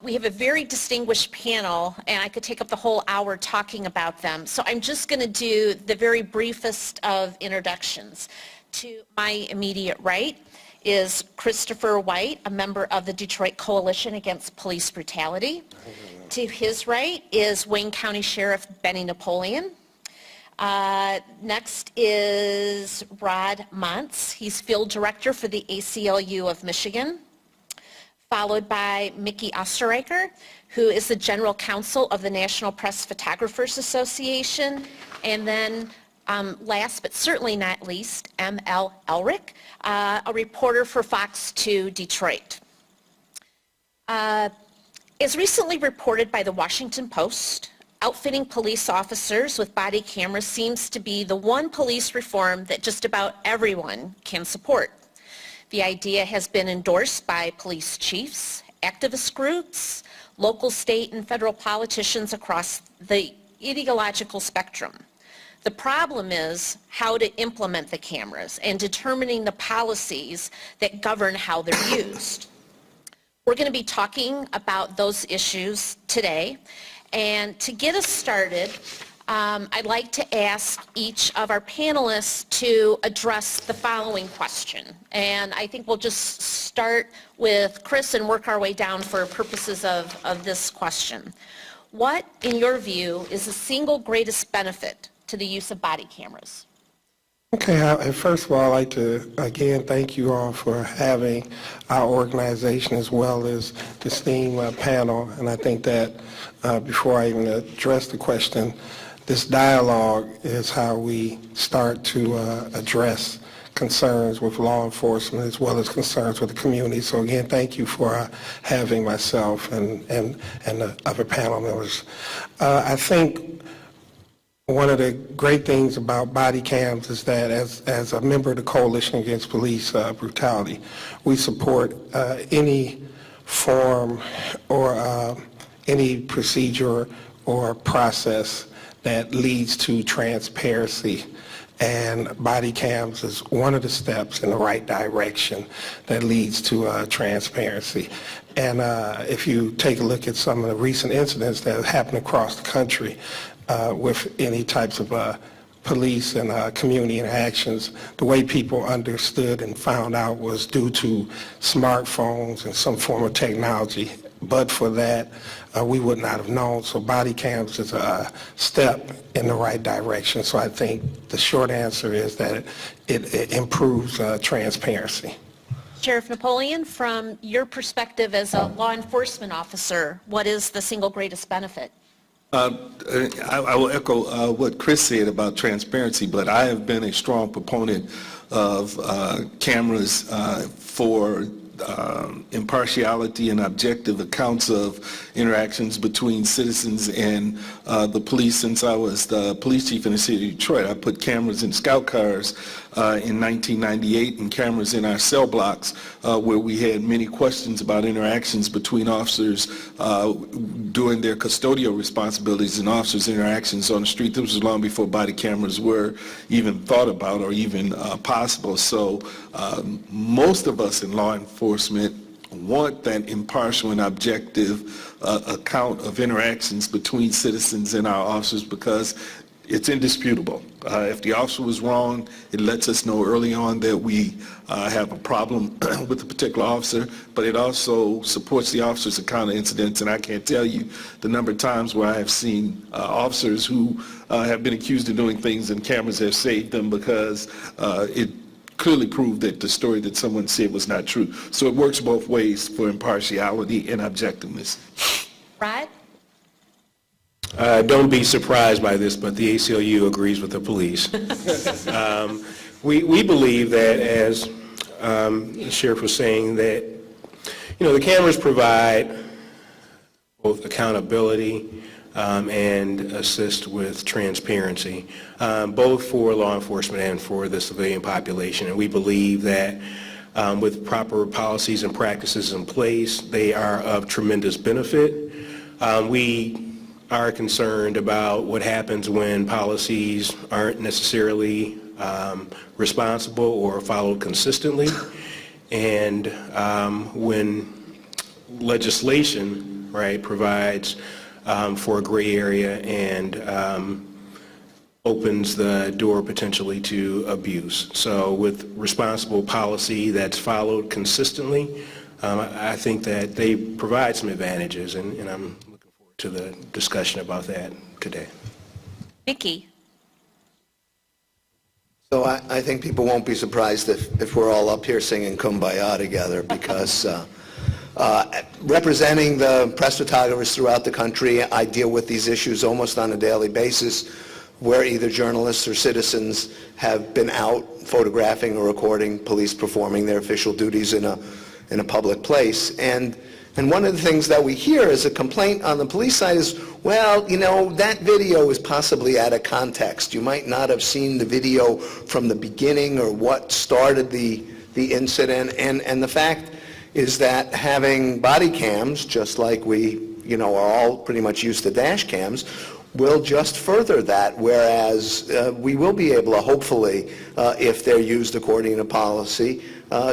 we have a very distinguished panel, and I could take up the whole hour talking about them. So I'm just going to do the very briefest of introductions. To my immediate right is Christopher White, a member of the Detroit Coalition Against Police Brutality. To his right is Wayne County Sheriff Benny Napoleon. Next is Rod Monts. He's Field Director for the ACLU of Michigan. Followed by Mickey Osterreicher, who is the General Counsel of the National Press Photographers Association. And then last but certainly not least, M.L. Elrick, a reporter for Fox 2 Detroit. As recently reported by the Washington Post, outfitting police officers with body cameras seems to be the one police reform that just about everyone can support. The idea has been endorsed by police chiefs, activist groups, local, state, and federal politicians across the ideological spectrum. The problem is how to implement the cameras and determining the policies that govern how they're used. We're going to be talking about those issues today. And to get us started, I'd like to ask each of our panelists to address the following question. And I think we'll just start with Chris and work our way down for purposes of this question. What, in your view, is the single greatest benefit to the use of body cameras? Okay, first of all, I'd like to, again, thank you all for having our organization as well as the esteemed panel. And I think that before I even address the question, this dialogue is how we start to address concerns with law enforcement as well as concerns with the community. So again, thank you for having myself and the other panel members. I think one of the great things about body cams is that as a member of the Coalition Against Police Brutality, we support any form or any procedure or process that leads to transparency, and body cams is one of the steps in the right direction that leads to transparency. And if you take a look at some of the recent incidents that have happened across the country with any types of police and community interactions, the way people understood and found out was due to smartphones and some form of technology. But for that, we would not have known. So body cams is a step in the right direction. So I think the short answer is that it improves transparency. Sheriff Napoleon, from your perspective as a law enforcement officer, what is the single greatest benefit? I will echo what Chris said about transparency, but I have been a strong proponent of cameras for impartiality and objective accounts of interactions between citizens and the police since I was the police chief in the city of Detroit. I put cameras in scout cars in 1998 and cameras in our cell blocks where we had many questions about interactions between officers doing their custodial responsibilities and officers' interactions on the street. This was long before body cameras were even thought about or even possible. So most of us in law enforcement want that impartial and objective account of interactions between citizens and our officers because it's indisputable. If the officer was wrong, it lets us know early on that we have a problem with a particular officer, but it also supports the officer's account of incidents, and I can't tell you the number of times where I have seen officers who have been accused of doing things and cameras have saved them because it clearly proved that the story that someone said was not true. So it works both ways for impartiality and objectiveness. Rod? Don't be surprised by this, but the ACLU agrees with the police. We believe that, as the sheriff was saying, that the cameras provide both accountability and assist with transparency, both for law enforcement and for the civilian population. And we believe that with proper policies and practices in place, they are of tremendous benefit. We are concerned about what happens when policies aren't necessarily responsible or followed consistently, and when legislation right, provides for a gray area and opens the door potentially to abuse. So with responsible policy that's followed consistently, I think that they provide some advantages, and I'm looking forward to the discussion about that today. Vicki? So I think people won't be surprised if we're all up here singing Kumbaya together, because representing the press photographers throughout the country, I deal with these issues almost on a daily basis, where either journalists or citizens have been out photographing or recording police performing their official duties in a public place. And one of the things that we hear as a complaint on the police side is, well, you know, that video is possibly out of context. You might not have seen the video from the beginning or what started the incident. And the fact is that having body cams, just like we, you know, are all pretty much used to dash cams, will just further that, whereas we will be able to hopefully, if they're used according to policy,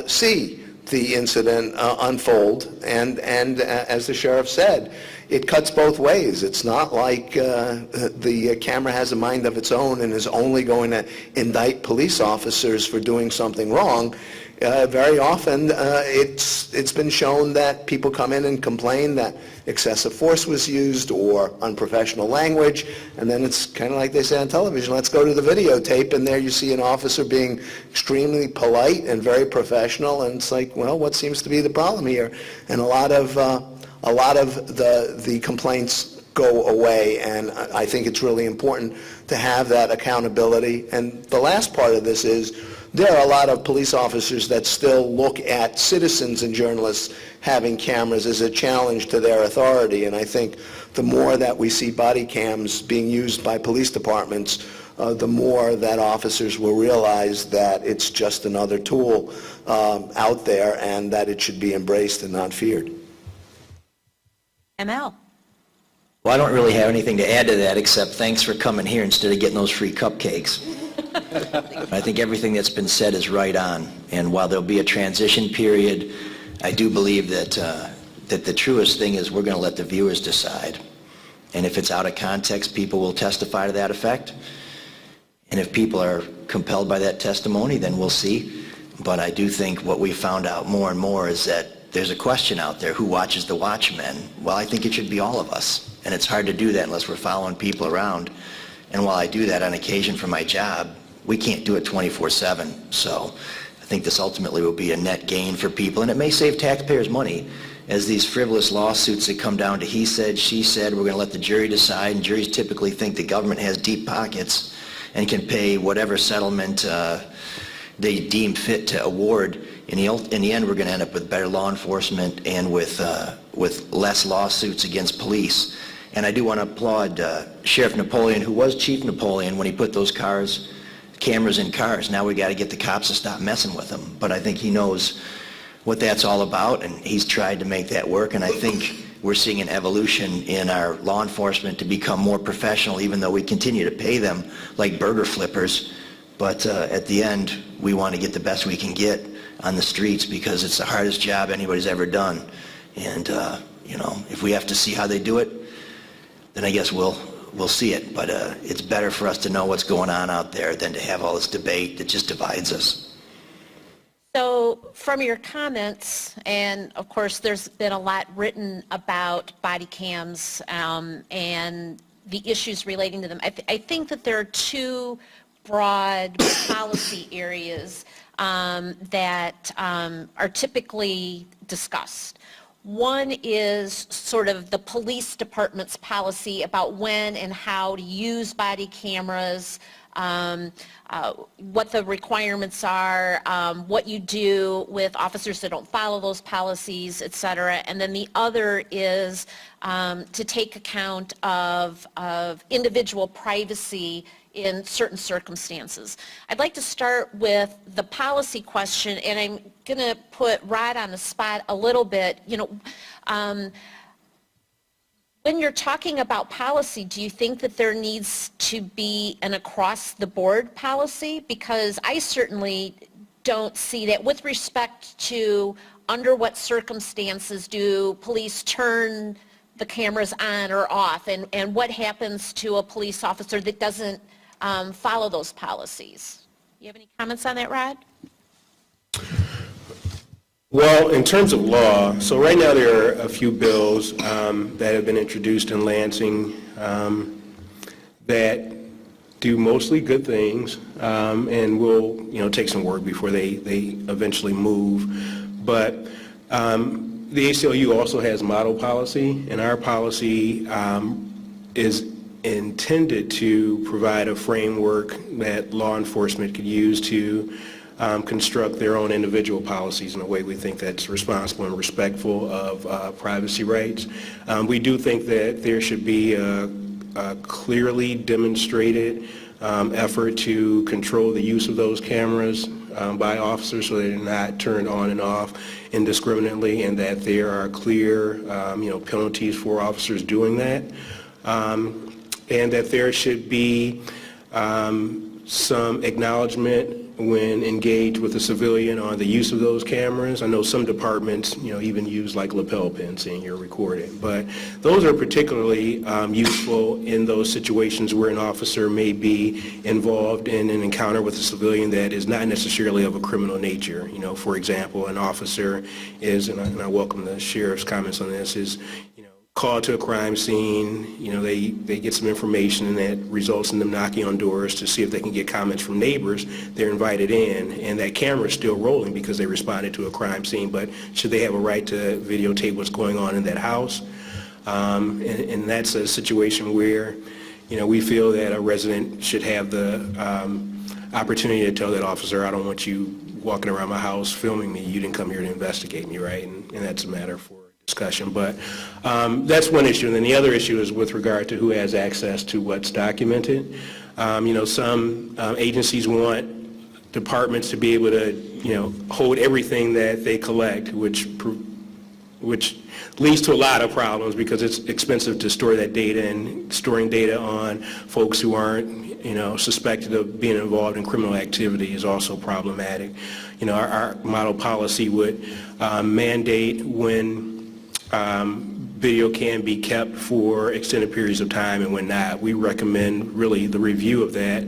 see the incident unfold. And as the sheriff said, it cuts both ways. It's not like the camera has a mind of its own and is only going to indict police officers for doing something wrong. Very often it's been shown that people come in and complain that excessive force was used or unprofessional language, and then it's kind of like they say on television, let's go to the videotape, and there you see an officer being extremely polite and very professional, and it's like, well, what seems to be the problem here? And a lot of the complaints go away, and I think it's really important to have that accountability. And the last part of this is, there are a lot of police officers that still look at citizens and journalists having cameras as a challenge to their authority, and I think the more that we see body cams being used by police departments, the more that officers will realize that it's just another tool out there and that it should be embraced and not feared. ML? Well, I don't really have anything to add to that, except thanks for coming here instead of getting those free cupcakes. I think everything that's been said is right on, and while there'll be a transition period, I do believe that the truest thing is we're going to let the viewers decide. And if it's out of context, people will testify to that effect. And if people are compelled by that testimony, then we'll see. But I do think what we found out more and more is that there's a question out there, who watches the watchmen? Well, I think it should be all of us. And it's hard to do that unless we're following people around. And while I do that on occasion for my job, we can't do it 24/7. So I think this ultimately will be a net gain for people, and it may save taxpayers money, as these frivolous lawsuits that come down to he said, she said, we're going to let the jury decide, and juries typically think the government has deep pockets and can pay whatever settlement they deem fit to award. In the end, we're going to end up with better law enforcement and with less lawsuits against police. And I do want to applaud Sheriff Napoleon, who was Chief Napoleon when he put those cameras in cars. Now we got to get the cops to stop messing with them. But I think he knows what that's all about, and he's tried to make that work. And I think we're seeing an evolution in our law enforcement to become more professional, even though we continue to pay them like burger flippers. But at the end, we want to get the best we can get on the streets, because it's the hardest job anybody's ever done. And you know, if we have to see how they do it, then I guess we'll see it. But it's better for us to know what's going on out there than to have all this debate that just divides us. So from your comments, and of course there's been a lot written about body cams and the issues relating to them, I think that there are two broad policy areas that are typically discussed. One is sort of the police department's policy about when and how to use body cameras, what the requirements are, what you do with officers that don't follow those policies, et cetera. And then the other is to take account of individual privacy in certain circumstances. I'd like to start with the policy question, and I'm going to put Rod on the spot a little bit. You know, when you're talking about policy, do you think that there needs to be an across-the-board policy? Because I certainly don't see that with respect to under what circumstances do police turn the camera's on or off, and what happens to a police officer that doesn't follow those policies? You have any comments on that, Rod? Well, in terms of law, so right now there are a few bills that have been introduced in Lansing that do mostly good things and will, take some work before they eventually move. But the ACLU also has model policy, and our policy is intended to provide a framework that law enforcement could use to construct their own individual policies in a way we think that's responsible and respectful of privacy rights. We do think that there should be a clearly demonstrated effort to control the use of those cameras by officers so they're not turned on and off indiscriminately, and that there are clear penalties for officers doing that, and that there should be some acknowledgement when engaged with a civilian on the use of those cameras. I know some departments, even use like lapel pins saying you're recorded, but those are particularly useful in those situations where an officer may be involved in an encounter with a civilian that is not necessarily of a criminal nature. For example, an officer is, and I welcome the sheriff's comments on this, is called to a crime scene, they get some information and that results in them knocking on doors to see if they can get comments from neighbors. They're invited in, and that camera is still rolling because they responded to a crime scene, but should they have a right to videotape what's going on in that house? And that's a situation where, we feel that a resident should have the opportunity to tell that officer, I don't want you walking around my house filming me, you didn't come here to investigate me, right? And that's a matter for discussion, but that's one issue. And then the other issue is with regard to who has access to what's documented. Some agencies want departments to be able to, hold everything that they collect, which leads to a lot of problems because it's expensive to store that data, and storing data on folks who aren't, suspected of being involved in criminal activity is also problematic. Our model policy would mandate when video can be kept for extended periods of time and when not. We recommend really the review of that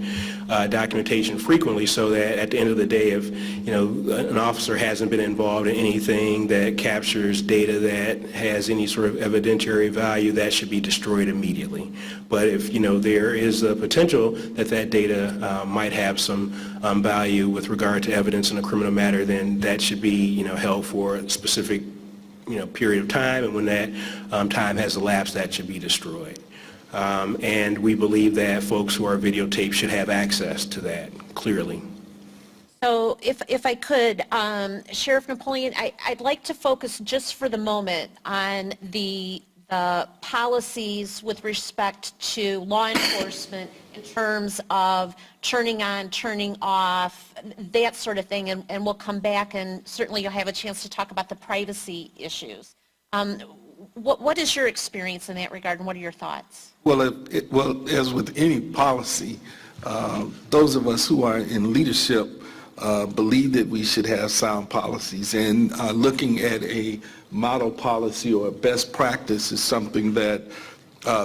documentation frequently so that at the end of the day, if an officer hasn't been involved in anything that captures data that has any sort of evidentiary value, that should be destroyed immediately. But if there is a potential that that data might have some value with regard to evidence in a criminal matter, then that should be held for a specific period of time, and when that time has elapsed, that should be destroyed. And we believe that folks who are videotaped should have access to that, clearly. So if I could, Sheriff Napoleon, I'd like to focus just for the moment on the policies with respect to law enforcement in terms of turning on, turning off, that sort of thing, and we'll come back and certainly you'll have a chance to talk about the privacy issues. What is your experience in that regard, and what are your thoughts? Well, as with any policy, those of us who are in leadership believe that we should have sound policies, and looking at a model policy or a best practice is something that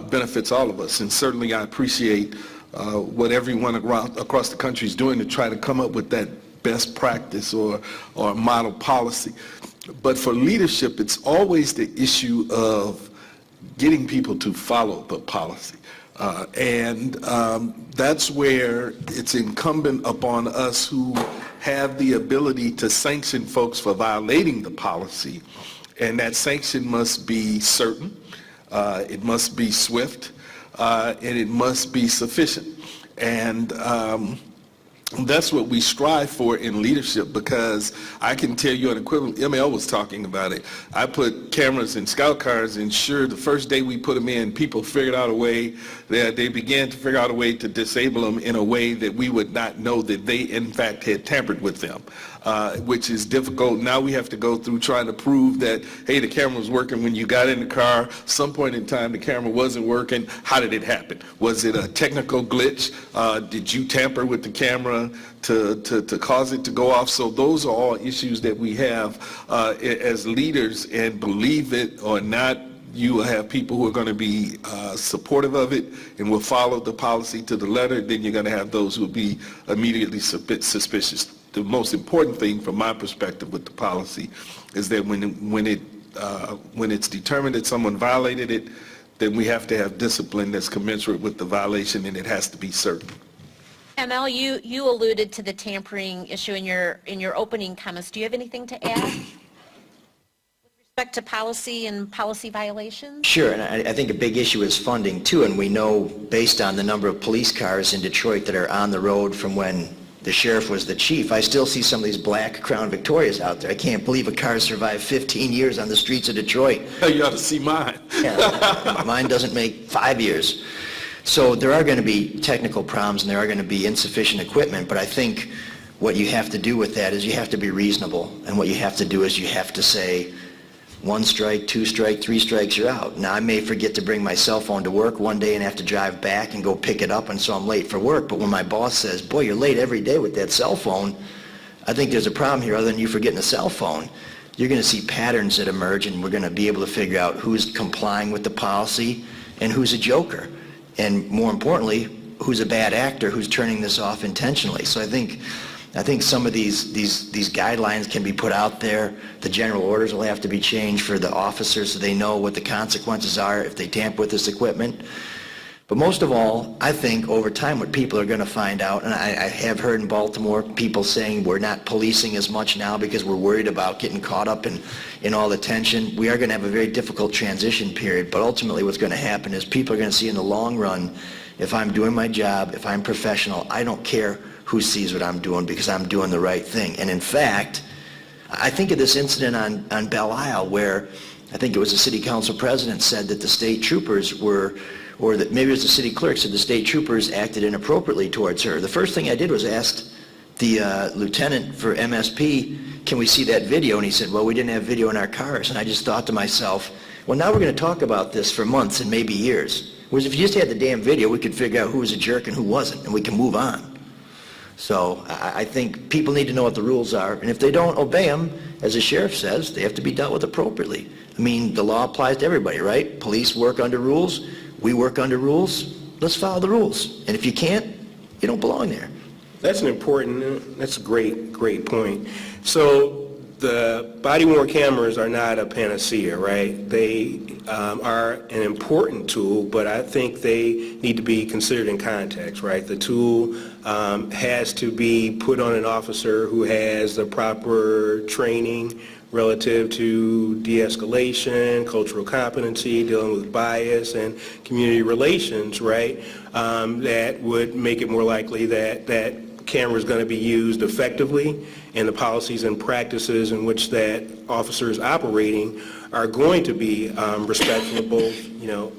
benefits all of us. And certainly I appreciate what everyone across the country is doing to try to come up with that best practice or model policy. But for leadership, it's always the issue of getting people to follow the policy. And that's where it's incumbent upon us who have the ability to sanction folks for violating the policy. And that sanction must be certain, it must be swift, and it must be sufficient. And that's what we strive for in leadership, because I can tell you unequivocally, ML was talking about it. I put cameras in scout cars, and sure, the first day we put them in, people figured out a way, they began to figure out a way to disable them in a way that we would not know that they in fact had tampered with them, which is difficult. Now we have to go through trying to prove that, hey, the camera was working when you got in the car. Some point in time the camera wasn't working. How did it happen? Was it a technical glitch? Did you tamper with the camera to cause it to go off? So those are all issues that we have as leaders, and believe it or not, you will have people who are going to be supportive of it and will follow the policy to the letter. Then you're going to have those who will be immediately suspicious. The most important thing from my perspective with the policy is that when it's determined that someone violated it, then we have to have discipline that's commensurate with the violation, and it has to be certain. ML, you alluded to the tampering issue in your opening comments. Do you have anything to add with respect to policy and policy violations? Sure, and I think a big issue is funding too, and we know based on the number of police cars in Detroit that are on the road from when the sheriff was the chief, I still see some of these black Crown Victorias out there. I can't believe a car survived 15 years on the streets of Detroit. You ought to see mine. Yeah, mine doesn't make 5 years. So there are going to be technical problems and there are going to be insufficient equipment, but I think what you have to do with that is you have to be reasonable, and what you have to do is you have to say, 1 strike, 2 strike, 3 strikes, you're out. Now, I may forget to bring my cell phone to work one day and have to drive back and go pick it up, and so I'm late for work. But when my boss says, boy, you're late every day with that cell phone, I think there's a problem here other than you forgetting a cell phone. You're going to see patterns that emerge, and we're going to be able to figure out who's complying with the policy and who's a joker. And more importantly, who's a bad actor, who's turning this off intentionally. So I think some of these guidelines can be put out there. The general orders will have to be changed for the officers so they know what the consequences are if they tamper with this equipment. But most of all, I think over time what people are going to find out, and I have heard in Baltimore people saying we're not policing as much now because we're worried about getting caught up in all the tension. We are going to have a very difficult transition period, but ultimately what's going to happen is people are going to see in the long run, if I'm doing my job, if I'm professional, I don't care who sees what I'm doing because I'm doing the right thing. And in fact, I think of this incident on Belle Isle where I think it was the city council president said that the state troopers were, or that maybe it was the city clerk said the state troopers acted inappropriately towards her. The first thing I did was ask the lieutenant for MSP, can we see that video? And he said, well, we didn't have video in our cars. And I just thought to myself, well, now we're going to talk about this for months and maybe years. Whereas if you just had the damn video, we could figure out who was a jerk and who wasn't, and we can move on. So I think people need to know what the rules are, and if they don't obey them, as the sheriff says, they have to be dealt with appropriately. I mean, the law applies to everybody, right? Police work under rules, we work under rules. Let's follow the rules, and if you can't, you don't belong there. That's a great point. So the body-worn cameras are not a panacea, right? They are an important tool, but I think they need to be considered in context, right? The tool has to be put on an officer who has the proper training relative to de-escalation, cultural competency, dealing with bias, and community relations, right? That would make it more likely that camera is going to be used effectively, and the policies and practices in which that officer is operating are going to be respectful of both,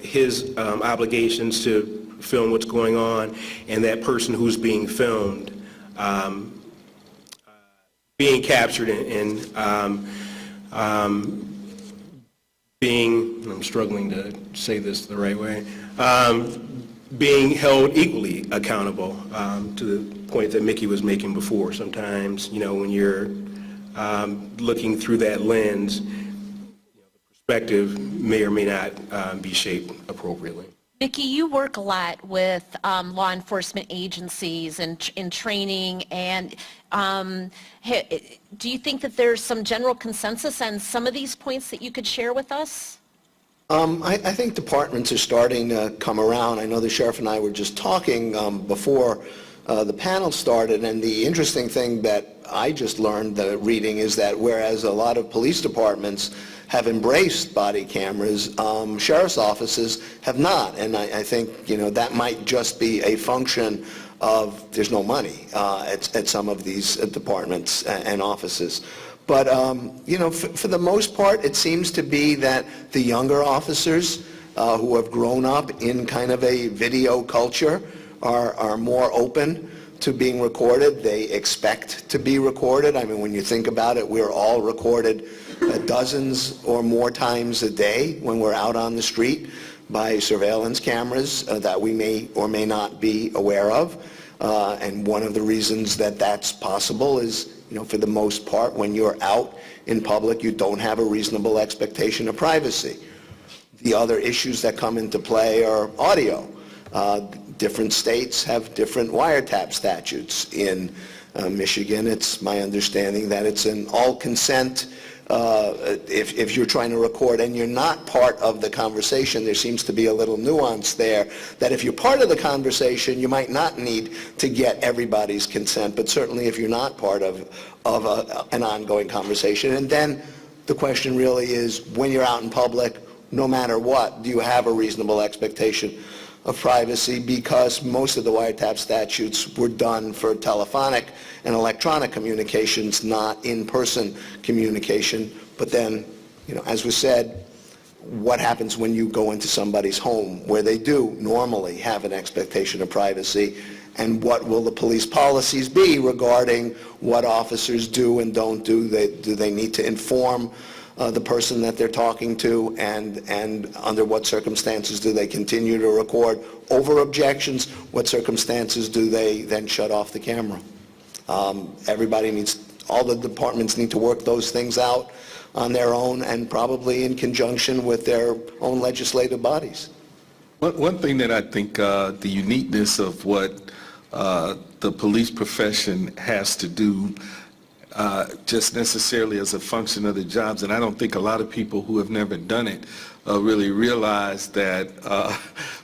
his obligations to film what's going on and that person who's being filmed being captured and being, I'm struggling to say this the right way, being held equally accountable to the point that Mickey was making before. Sometimes, when you're looking through that lens, the perspective may or may not be shaped appropriately. Mickey, you work a lot with law enforcement agencies and in training, and do you think that there's some general consensus on some of these points that you could share with us? I think departments are starting to come around. I know the sheriff and I were just talking before the panel started, and the interesting thing that I just learned reading is that whereas a lot of police departments have embraced body cameras, sheriff's offices have not, and I think that might just be a function of there's no money at some of these departments and offices. But, for the most part, it seems to be that the younger officers who have grown up in kind of a video culture are more open to being recorded. They expect to be recorded. I mean, when you think about it, we're all recorded dozens or more times a day when we're out on the street by surveillance cameras that we may or may not be aware of. And one of the reasons that that's possible is, for the most part, when you're out in public, you don't have a reasonable expectation of privacy. The other issues that come into play are audio. Different states have different wiretap statutes. In Michigan, it's my understanding that it's an all consent. If you're trying to record and you're not part of the conversation, there seems to be a little nuance there, that if you're part of the conversation, you might not need to get everybody's consent, but certainly if you're not part of an ongoing conversation. And then the question really is, when you're out in public, no matter what, do you have a reasonable expectation of privacy? Because most of the wiretap statutes were done for telephonic and electronic communications, not in-person communication. But then, as was said, what happens when you go into somebody's home where they do normally have an expectation of privacy, and what will the police policies be regarding what officers do and don't do? Do they need to inform the person that they're talking to, and under what circumstances do they continue to record? Over objections, what circumstances do they then shut off the camera? All the departments need to work those things out on their own, and probably in conjunction with their own legislative bodies. One thing that I think the uniqueness of what the police profession has to do just necessarily as a function of the jobs, and I don't think a lot of people who have never done it really realize that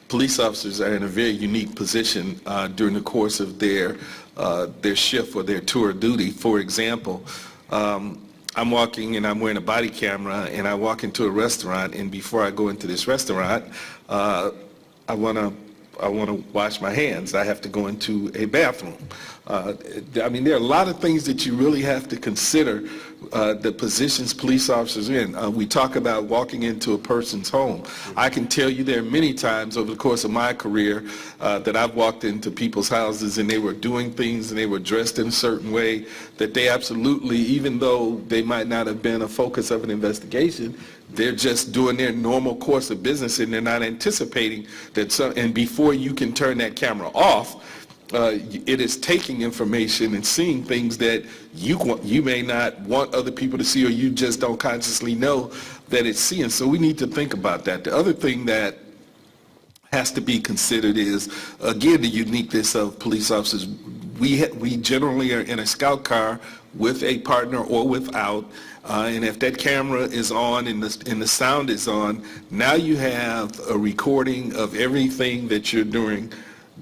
police officers are in a very unique position during the course of their shift or their tour of duty. For example, I'm walking and I'm wearing a body camera, and I walk into a restaurant, and before I go into this restaurant, I want to wash my hands. I have to go into a bathroom. There are a lot of things that you really have to consider the positions police officers are in. We talk about walking into a person's home. I can tell you there are many times over the course of my career that I've walked into people's houses and they were doing things and they were dressed in a certain way that they absolutely, even though they might not have been a focus of an investigation, they're just doing their normal course of business, and they're not anticipating that and before you can turn that camera off, it is taking information and seeing things that you may not want other people to see, or you just don't consciously know that it's seeing. So we need to think about that. The other thing that has to be considered is, again, the uniqueness of police officers. We generally are in a scout car with a partner or without, and if that camera is on and the sound is on, now you have a recording of everything that you're doing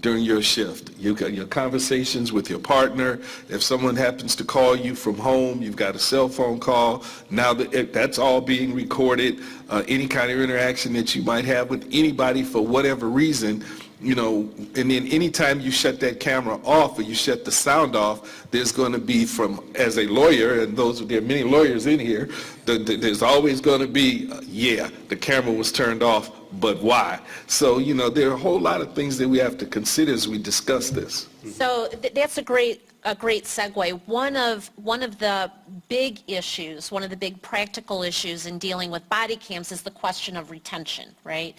during your shift. You've got your conversations with your partner. If someone happens to call you from home, you've got a cell phone call. Now that's all being recorded. Any kind of interaction that you might have with anybody for whatever reason, and then anytime you shut that camera off or you shut the sound off, there's going to be, as a lawyer, and there are many lawyers in here, there's always going to be, the camera was turned off, but why? So, there are a whole lot of things that we have to consider as we discuss this. So that's a great segue. One of the big issues, one of the big practical issues in dealing with body cams is the question of retention, right?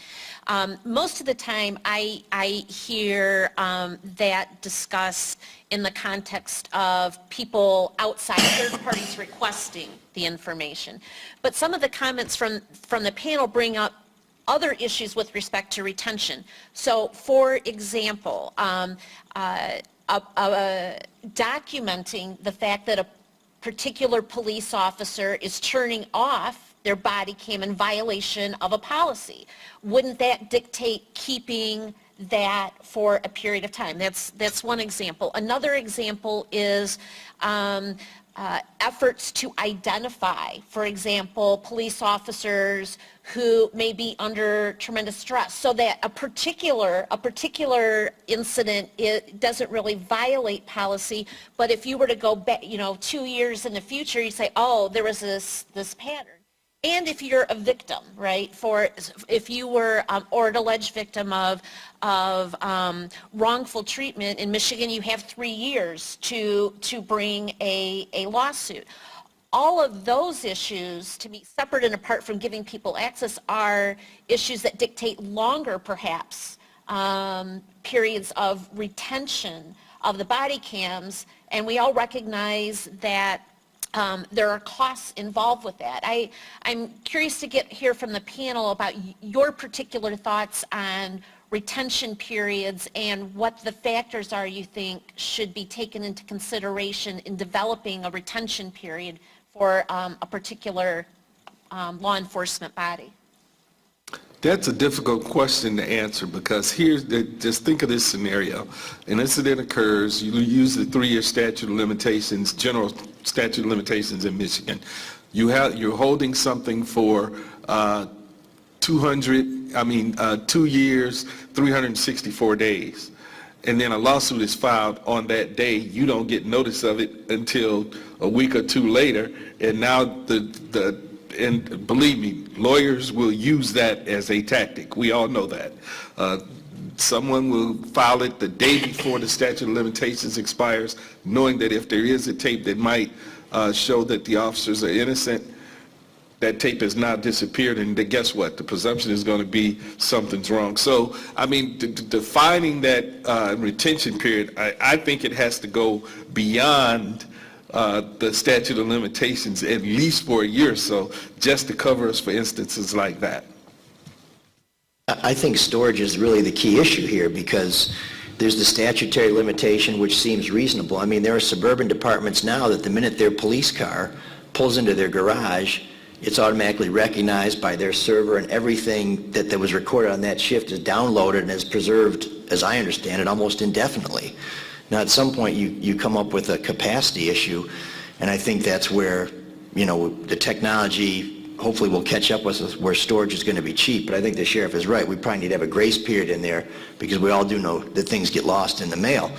Most of the time I hear that discussed in the context of people outside, third parties requesting the information. But some of the comments from the panel bring up other issues with respect to retention. So, for example, documenting the fact that a particular police officer is turning off their body cam in violation of a policy. Wouldn't that dictate keeping that for a period of time? That's one example. Another example is efforts to identify, for example, police officers who may be under tremendous stress, so that a particular incident, it doesn't really violate policy, but if you were to go back, 2 years in the future, you say, oh, there was this pattern. And if you're a victim, right, if you were or an alleged victim of wrongful treatment, in Michigan you have 3 years to bring a lawsuit. All of those issues, to me, separate and apart from giving people access, are issues that dictate longer, perhaps, periods of retention of the body cams. And we all recognize that there are costs involved with that. I'm curious to hear from the panel about your particular thoughts on retention periods and what the factors are you think should be taken into consideration in developing a retention period for a particular law enforcement body. That's a difficult question to answer because just think of this scenario. An incident occurs, you use the 3-year statute of limitations, general statute of limitations in Michigan. You're holding something for 2 years, 364 days. And then a lawsuit is filed on that day. You don't get notice of it until a week or two later. And now and believe me, lawyers will use that as a tactic. We all know that. Someone will file it the day before the statute of limitations expires, knowing that if there is a tape that might show that the officers are innocent, that tape has now disappeared, and guess what? The presumption is going to be something's wrong. So, I mean, defining that retention period, I think it has to go beyond the statute of limitations, at least for a year or so, just to cover us for instances like that. I think storage is really the key issue here because there's the statutory limitation which seems reasonable. I mean, there are suburban departments now that the minute their police car pulls into their garage, it's automatically recognized by their server, and everything that was recorded on that shift is downloaded and is preserved, as I understand it, almost indefinitely. Now, at some point, you come up with a capacity issue, and I think that's where, the technology hopefully will catch up with us where storage is going to be cheap. But I think the sheriff is right. We probably need to have a grace period in there because we all do know that things get lost in the mail.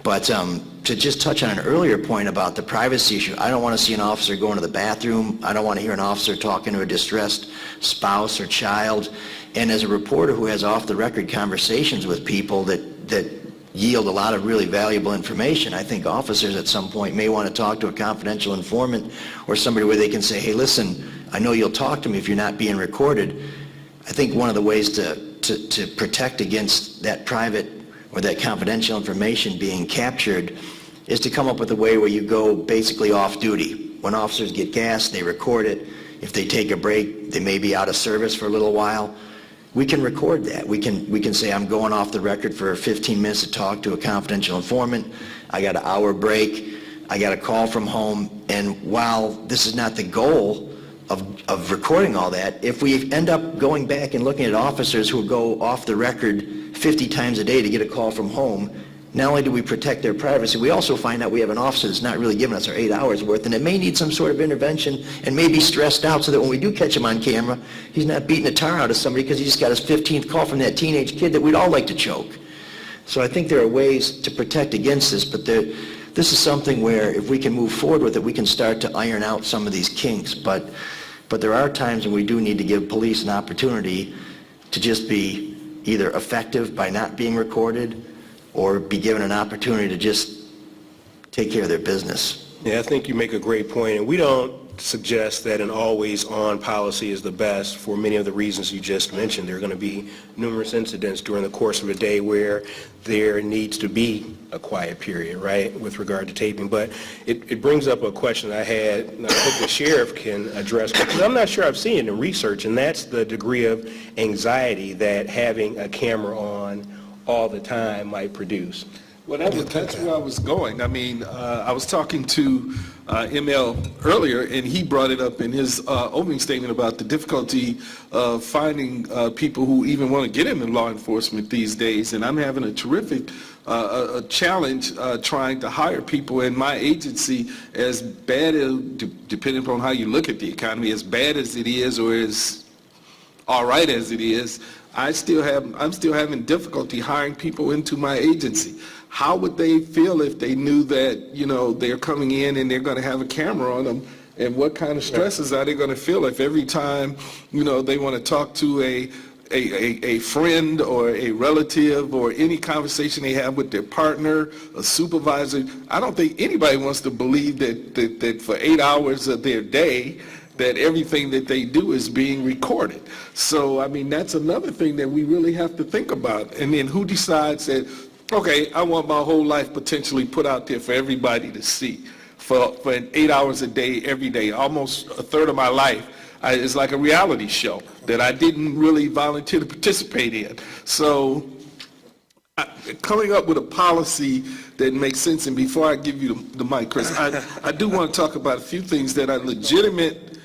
But to just touch on an earlier point about the privacy issue, I don't want to see an officer going to the bathroom. I don't want to hear an officer talking to a distressed spouse or child. And as a reporter who has off-the-record conversations with people that yield a lot of really valuable information, I think officers at some point may want to talk to a confidential informant or somebody where they can say, hey, listen, I know you'll talk to me if you're not being recorded. I think one of the ways to protect against that private or that confidential information being captured is to come up with a way where you go basically off duty. When officers get gas, they record it. If they take a break, they may be out of service for a little while. We can record that. We can say, I'm going off the record for 15 minutes to talk to a confidential informant. I got an hour break. I got a call from home. And while this is not the goal of recording all that, if we end up going back and looking at officers who go off the record 50 times a day to get a call from home, not only do we protect their privacy, we also find out we have an officer that's not really giving us our 8 hours worth, and it may need some sort of intervention and may be stressed out so that when we do catch him on camera, he's not beating the tar out of somebody because he just got his 15th call from that teenage kid that we'd all like to choke. So I think there are ways to protect against this, but this is something where if we can move forward with it, we can start to iron out some of these kinks. But there are times when we do need to give police an opportunity to just be either effective by not being recorded or be given an opportunity to just take care of their business. Yeah, I think you make a great point, and we don't suggest that an always-on policy is the best for many of the reasons you just mentioned. There are going to be numerous incidents during the course of a day where there needs to be a quiet period, right, with regard to taping. But it brings up a question I had, and I hope the sheriff can address, because I'm not sure I've seen it in research, and that's the degree of anxiety that having a camera on all the time might produce. Well, that's where I was going. I mean, I was talking to ML earlier, and he brought it up in his opening statement about the difficulty of finding people who even want to get into law enforcement these days. And I'm having a terrific challenge trying to hire people in my agency, as bad as, depending upon how you look at the economy, as bad as it is or as all right as it is, I'm still having difficulty hiring people into my agency. How would they feel if they knew that, they're coming in and they're going to have a camera on them? And what kind of stresses are they going to feel if every time, they want to talk to a friend or a relative or any conversation they have with their partner, a supervisor? I don't think anybody wants to believe that for 8 hours of their day, that everything that they do is being recorded. So, I mean, that's another thing that we really have to think about. And then who decides that, okay, I want my whole life potentially put out there for everybody to see. for 8 hours a day, every day, almost a third of my life. It's like a reality show that I didn't really volunteer to participate in. So coming up with a policy that makes sense, and before I give you the mic, Chris, I do want to talk about a few things that are legitimate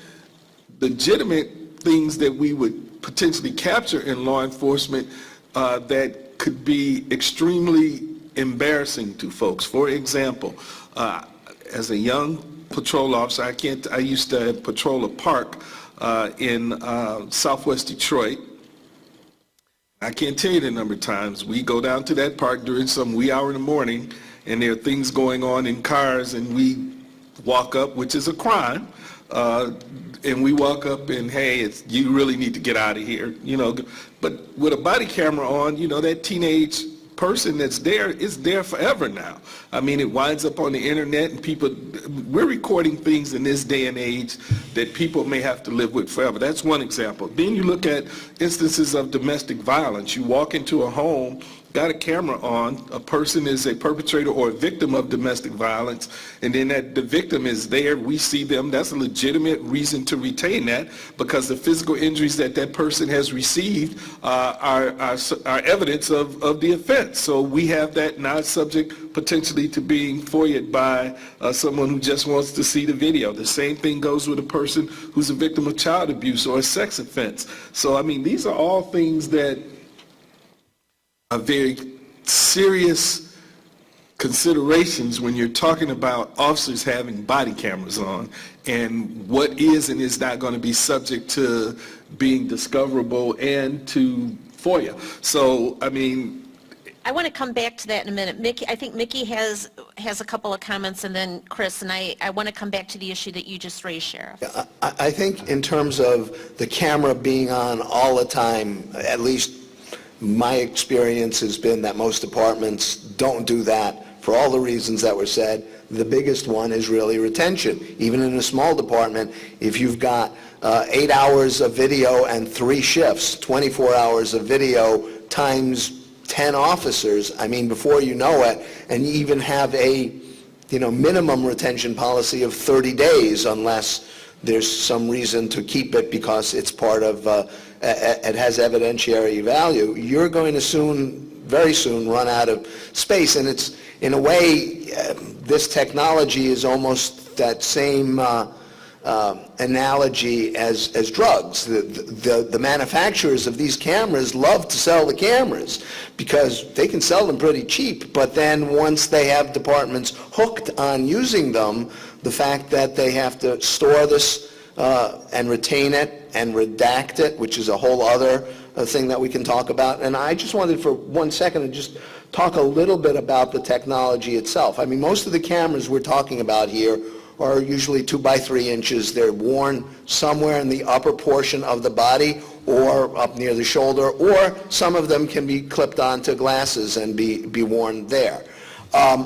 things that we would potentially capture in law enforcement that could be extremely embarrassing to folks. For example, as a young patrol officer, I used to patrol a park in southwest Detroit. I can't tell you the number of times we go down to that park during some wee hour in the morning, and there are things going on in cars, and we walk up, which is a crime, and we walk up and, hey, you really need to get out of here, you know. But with a body camera on, you know, that teenage person that's there is there forever now. I mean, it winds up on the internet, and we're recording things in this day and age that people may have to live with forever. That's one example. Then you look at instances of domestic violence. You walk into a home, got a camera on, a person is a perpetrator or a victim of domestic violence, and then the victim is there, we see them. That's a legitimate reason to retain that, because the physical injuries that person has received are evidence of the offense. So we have that now subject potentially to being FOIA'd by someone who just wants to see the video. The same thing goes with a person who's a victim of child abuse or a sex offense. So, I mean, these are all things that are very serious considerations when you're talking about officers having body cameras on, and what is and is not going to be subject to being discoverable and to FOIA. So, I mean, I want to come back to that in a minute. Mickey, I think Mickey has a couple of comments, and then Chris, and I want to come back to the issue that you just raised, Sheriff. I think in terms of the camera being on all the time, at least my experience has been that most departments don't do that for all the reasons that were said. The biggest one is really retention. Even in a small department, if you've got 8 hours of video and 3 shifts, 24 hours of video times 10 officers, I mean, before you know it, and you even have a minimum retention policy of 30 days unless there's some reason to keep it because it's part of, it has evidentiary value, you're going to very soon run out of space. And it's, in a way, this technology is almost that same analogy as drugs. The manufacturers of these cameras love to sell the cameras because they can sell them pretty cheap, but then once they have departments hooked on using them, the fact that they have to store this and retain it and redact it, which is a whole other thing that we can talk about. And I just wanted for 1 second to just talk a little bit about the technology itself. I mean, most of the cameras we're talking about here are usually 2 by 3 inches. They're worn somewhere in the upper portion of the body or up near the shoulder, or some of them can be clipped onto glasses and be worn there.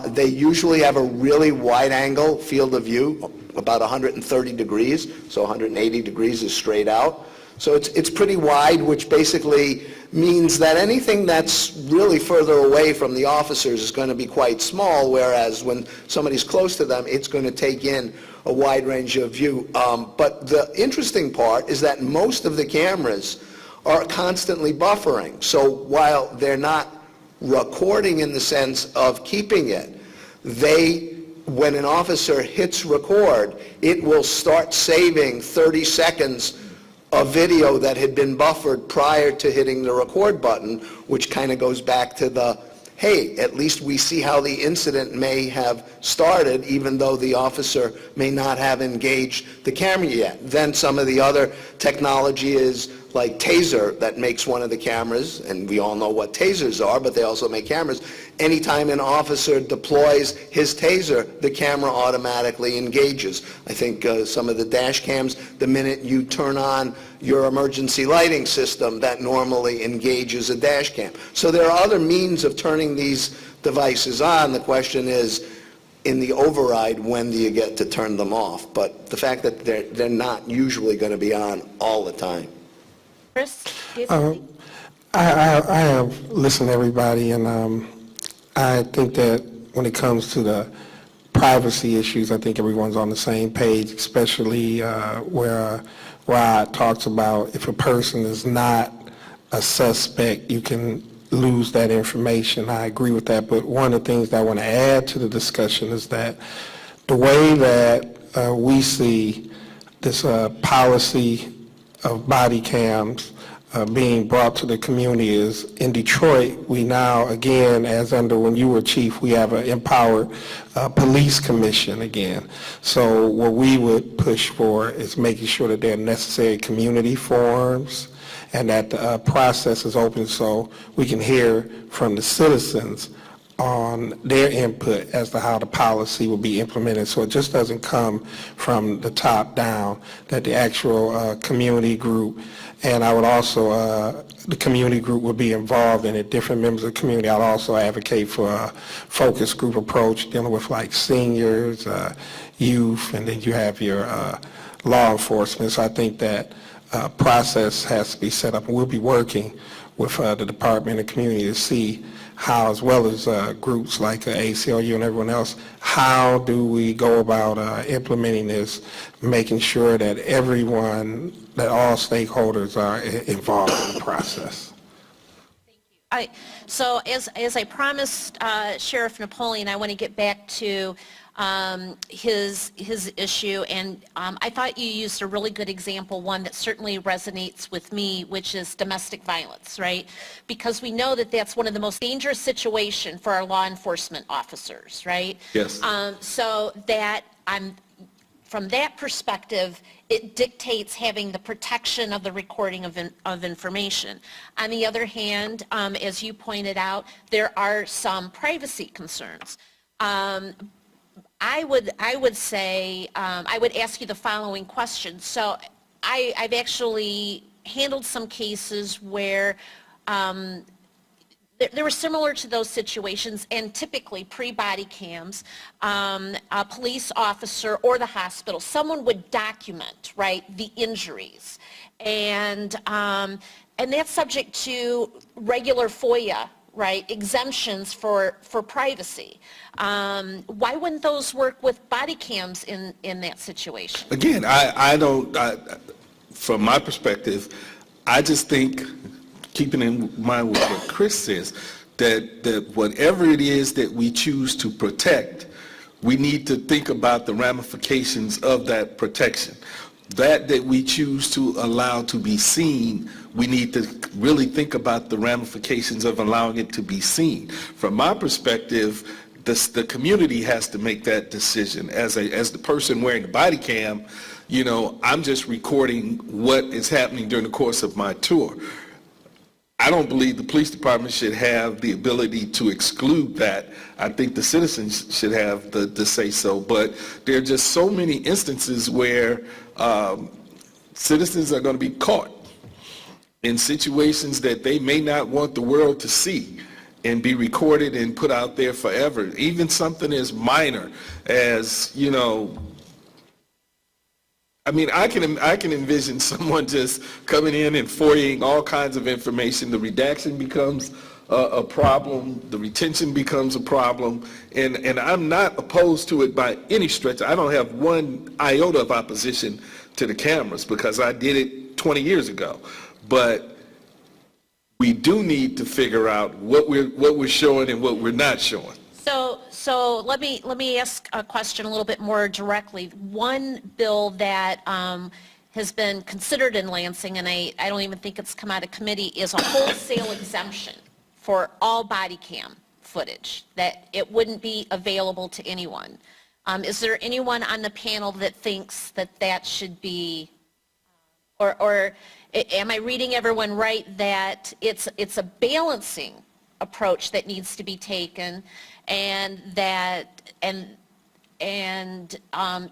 They usually have a really wide angle field of view, about 130 degrees, so 180 degrees is straight out. So it's pretty wide, which basically means that anything that's really further away from the officers is going to be quite small, whereas when somebody's close to them, it's going to take in a wide range of view. But the interesting part is that most of the cameras are constantly buffering. So while they're not recording in the sense of keeping it, when an officer hits record, it will start saving 30 seconds of video that had been buffered prior to hitting the record button, which kind of goes back to the, hey, at least we see how the incident may have started, even though the officer may not have engaged the camera yet. Then some of the other technology is like Taser that makes one of the cameras, and we all know what Tasers are, but they also make cameras. Anytime an officer deploys his Taser, the camera automatically engages. I think some of the dash cams, the minute you turn on your emergency lighting system, that normally engages a dash cam. So there are other means of turning these devices on. The question is, in the override, when do you get to turn them off? But the fact that they're not usually going to be on all the time. Chris, do you have something? I have listened to everybody, and I think that when it comes to the privacy issues, I think everyone's on the same page, especially where Rod talks about if a person is not a suspect, you can lose that information. I agree with that, but one of the things that I want to add to the discussion is that the way that we see this policy of body cams being brought to the community is in Detroit, we now, again, as under when you were chief, we have an empowered police commission again. So what we would push for is making sure that there are necessary community forums and that the process is open so we can hear from the citizens on their input as to how the policy will be implemented. So it just doesn't come from the top down, that the actual community group, and I would also, the community group would be involved in it, different members of the community. I'd also advocate for a focus group approach dealing with like seniors, youth, and then you have your law enforcement. So I think that process has to be set up, and we'll be working with the Department of Community to see how, as well as groups like ACLU and everyone else, how do we go about implementing this, making sure that everyone, that all stakeholders are involved in the process. So as I promised Sheriff Napoleon, I want to get back to his issue, and I thought you used a really good example, one that certainly resonates with me, which is domestic violence, right? Because we know that that's one of the most dangerous situations for our law enforcement officers, right? Yes. So that from that perspective, it dictates having the protection of the recording of information. On the other hand, as you pointed out, there are some privacy concerns. I would say, I would ask you the following question. So I've actually handled some cases where they were similar to those situations, and typically pre-body cams, a police officer or the hospital, someone would document, right, the injuries. And that's subject to regular FOIA, right, exemptions for privacy. Why wouldn't those work with body cams in that situation? Again, from my perspective, I just think, keeping in mind what Chris says, that whatever it is that we choose to protect, we need to think about the ramifications of that protection. That we choose to allow to be seen, we need to really think about the ramifications of allowing it to be seen. From my perspective, the community has to make that decision. As the person wearing the body cam, you know, I'm just recording what is happening during the course of my tour. I don't believe the police department should have the ability to exclude that. I think the citizens should have the say so. But there are just so many instances where citizens are going to be caught in situations that they may not want the world to see and be recorded and put out there forever. Even something as minor as, you know, I mean, I can envision someone just coming in and FOIAing all kinds of information. The redaction becomes a problem. The retention becomes a problem. And I'm not opposed to it by any stretch. I don't have one iota of opposition to the cameras because I did it 20 years ago. But we do need to figure out what we're showing and what we're not showing. So let me ask a question a little bit more directly. One bill that has been considered in Lansing, and I don't even think it's come out of committee, is a wholesale exemption for all body cam footage, that it wouldn't be available to anyone. Is there anyone on the panel that thinks that that should be, or am I reading everyone right, that it's a balancing approach that needs to be taken, and that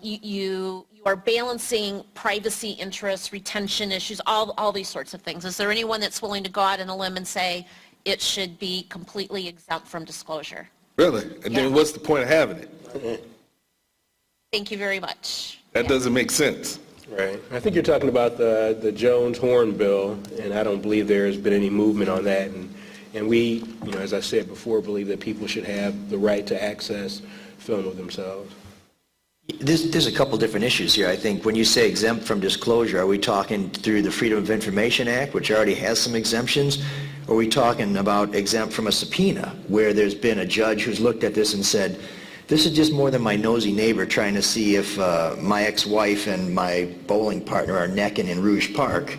you are balancing privacy interests, retention issues, all these sorts of things? Is there anyone that's willing to go out on a limb and say it should be completely exempt from disclosure? Really? And then what's the point of having it? Thank you very much. That doesn't make sense. Right. I think you're talking about the Jones-Horn bill, and I don't believe there has been any movement on that. And we, you know, as I said before, believe that people should have the right to access film of themselves. There's a couple different issues here. I think when you say exempt from disclosure, are we talking through the Freedom of Information Act, which already has some exemptions? Or are we talking about exempt from a subpoena, where there's been a judge who's looked at this and said, this is just more than my nosy neighbor trying to see if my ex-wife and my bowling partner are necking in Rouge Park.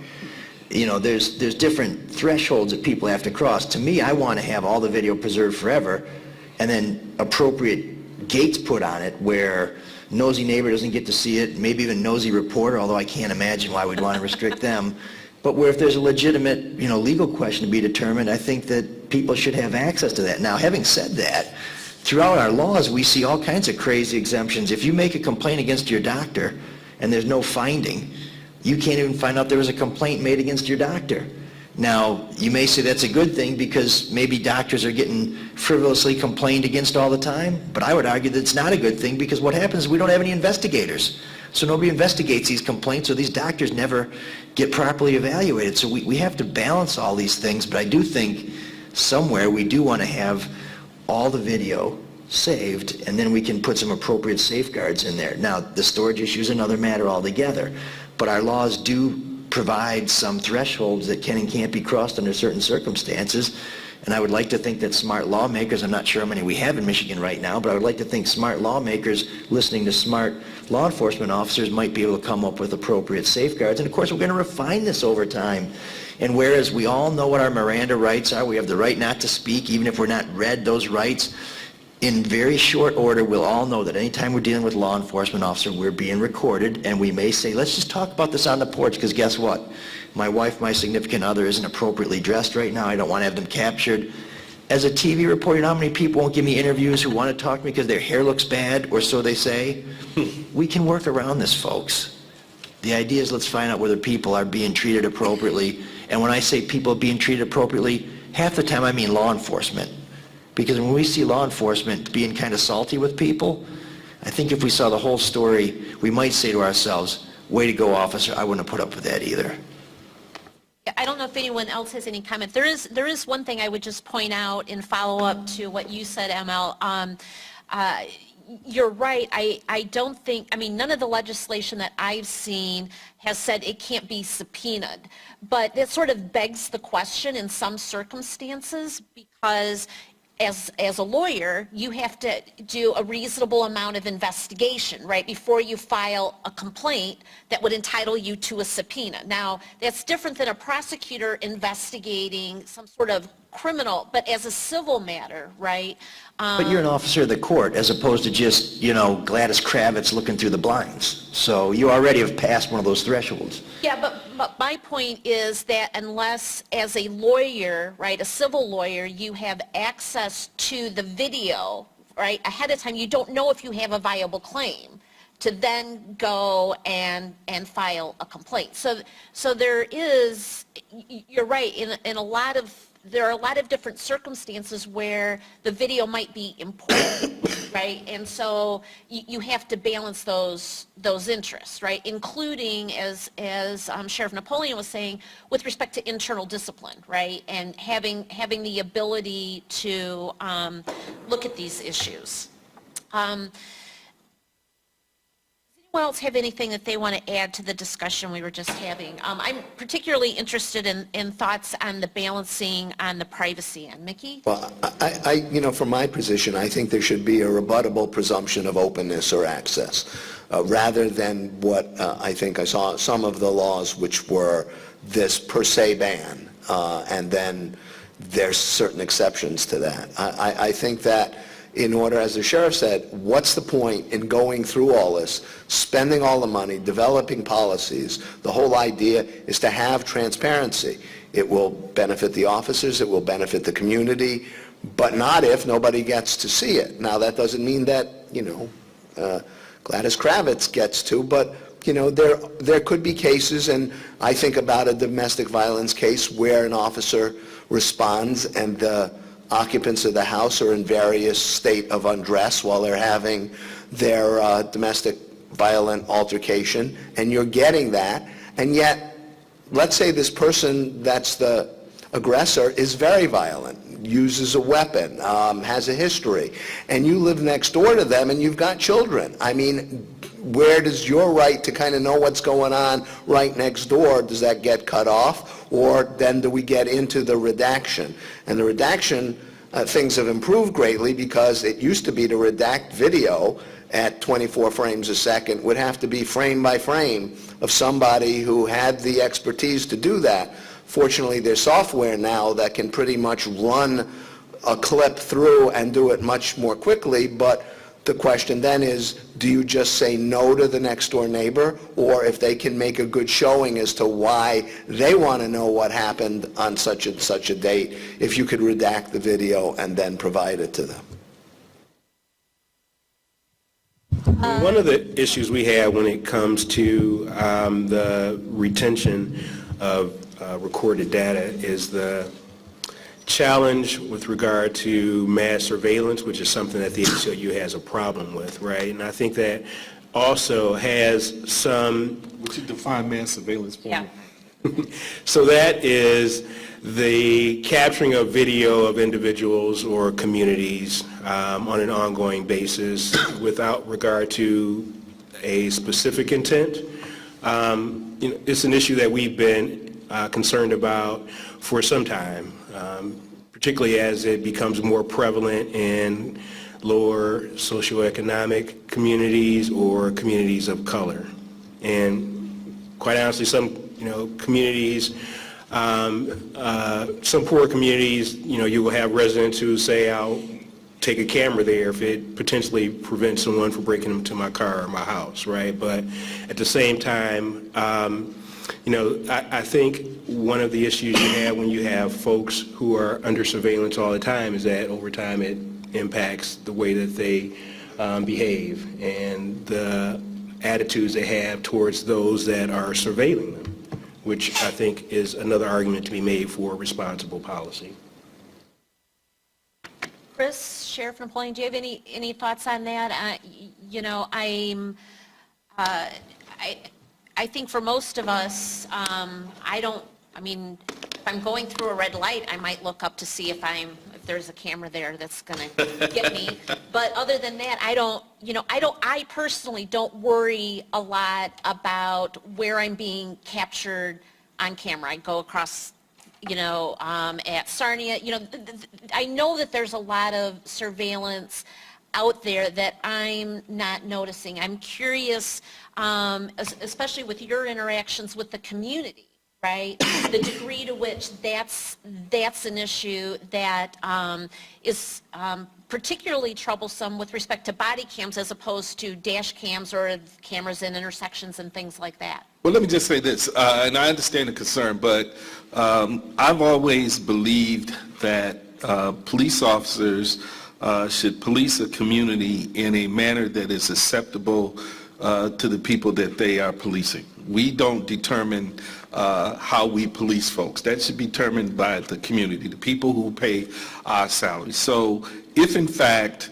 You know, there's different thresholds that people have to cross. To me, I want to have all the video preserved forever, and then appropriate gates put on it where nosy neighbor doesn't get to see it, maybe even nosy reporter, although I can't imagine why we'd want to restrict them. But where if there's a legitimate, you know, legal question to be determined, I think that people should have access to that. Now, having said that, throughout our laws, we see all kinds of crazy exemptions. If you make a complaint against your doctor and there's no finding, you can't even find out there was a complaint made against your doctor. Now, you may say that's a good thing because maybe doctors are getting frivolously complained against all the time, but I would argue that it's not a good thing because what happens is we don't have any investigators. So nobody investigates these complaints, so these doctors never get properly evaluated. So we have to balance all these things, but I do think somewhere we do want to have all the video saved, and then we can put some appropriate safeguards in there. Now, the storage issue is another matter altogether, but our laws do provide some thresholds that can and can't be crossed under certain circumstances. And I would like to think that smart lawmakers, I'm not sure how many we have in Michigan right now, but I would like to think smart lawmakers listening to smart law enforcement officers might be able to come up with appropriate safeguards. And of course, we're going to refine this over time. And whereas we all know what our Miranda rights are, we have the right not to speak, even if we're not read those rights, in very short order, we'll all know that anytime we're dealing with a law enforcement officer, we're being recorded, and we may say, let's just talk about this on the porch, because guess what? My wife, my significant other, isn't appropriately dressed right now. I don't want to have them captured. As a TV reporter, you know how many people won't give me interviews who want to talk to me because their hair looks bad, or so they say? We can work around this, folks. The idea is let's find out whether people are being treated appropriately. And when I say people being treated appropriately, half the time I mean law enforcement. Because when we see law enforcement being kind of salty with people, I think if we saw the whole story, we might say to ourselves, way to go, officer, I wouldn't have put up with that either. I don't know if anyone else has any comment. There is one thing I would just point out in follow-up to what you said, ML. You're right. I don't think, I mean, none of the legislation that I've seen has said it can't be subpoenaed. But it sort of begs the question in some circumstances because as a lawyer, you have to do a reasonable amount of investigation, right, before you file a complaint that would entitle you to a subpoena. Now, that's different than a prosecutor investigating some sort of criminal, but as a civil matter, right? But you're an officer of the court as opposed to just, you know, Gladys Kravitz looking through the blinds. So you already have passed one of those thresholds. Yeah, but my point is that unless as a lawyer, right, a civil lawyer, you have access to the video, right, ahead of time, you don't know if you have a viable claim to then go and file a complaint. So there is, you're right, in a lot of, there are a lot of different circumstances where the video might be important, right? And so you have to balance those interests, right? Including, as Sheriff Napoleon was saying, with respect to internal discipline, right? And having the ability to look at these issues. Anyone else have anything that they want to add to the discussion we were just having? I'm particularly interested in thoughts on the balancing on the privacy end. Mickey? Well, I you know, from my position, I think there should be a rebuttable presumption of openness or access, rather than what I think I saw some of the laws which were this per se ban, and then there's certain exceptions to that. I think that in order, as the sheriff said, what's the point in going through all this, spending all the money, developing policies? The whole idea is to have transparency. It will benefit the officers, it will benefit the community, but not if nobody gets to see it. Now, that doesn't mean that, you know, Gladys Kravitz gets to, but, you know, there could be cases, and I think about a domestic violence case where an officer responds and the occupants of the house are in various state of undress while they're having their domestic violent altercation, and you're getting that, and yet, let's say this person that's the aggressor is very violent, uses a weapon, has a history, and you live next door to them and you've got children. I mean, where does your right to kind of know what's going on right next door, does that get cut off? Or then do we get into the redaction? And the redaction, things have improved greatly, because it used to be to redact video at 24 frames a second would have to be frame by frame of somebody who had the expertise to do that. Fortunately, there's software now that can pretty much run a clip through and do it much more quickly, but the question then is, do you just say no to the next door neighbor? Or if they can make a good showing as to why they want to know what happened on such and such a date, if you could redact the video and then provide it to them. One of the issues we have when it comes to the retention of recorded data is the challenge with regard to mass surveillance, which is something that the ACLU has a problem with, right? And I think that also has some... Would you define mass surveillance for me? So that is the capturing of video of individuals or communities on an ongoing basis without regard to a specific intent. It's an issue that we've been concerned about for some time, particularly as it becomes more prevalent in lower socioeconomic communities or communities of color. And quite honestly, some communities, some poor communities, you will have residents who say, I'll take a camera there if it potentially prevents someone from breaking into my car or my house, right? But at the same time, I think one of the issues you have when you have folks who are under surveillance all the time is that over time it impacts the way that they behave and the attitudes they have towards those that are surveilling them, which I think is another argument to be made for responsible policy. Chris, Sheriff Napoleon, do you have any thoughts on that? I think for most of us, if I'm going through a red light, I might look up to see if there's a camera there that's going to get me. But other than that, I personally don't worry a lot about where I'm being captured on camera. I go across, at Sarnia, I know that there's a lot of surveillance out there that I'm not noticing. I'm curious, especially with your interactions with the community, right? The degree to which that's an issue that is particularly troublesome with respect to body cams as opposed to dash cams or cameras in intersections and things like that. Well, let me just say this, and I understand the concern, but I've always believed that police officers should police a community in a manner that is acceptable to the people that they are policing. We don't determine how we police folks. That should be determined by the community, the people who pay our salaries. So if in fact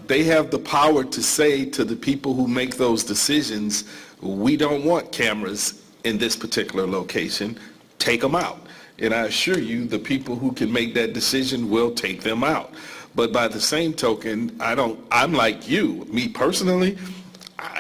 they have the power to say to the people who make those decisions, we don't want cameras in this particular location, take them out. And I assure you, the people who can make that decision will take them out. But by the same token, I'm like you, me personally,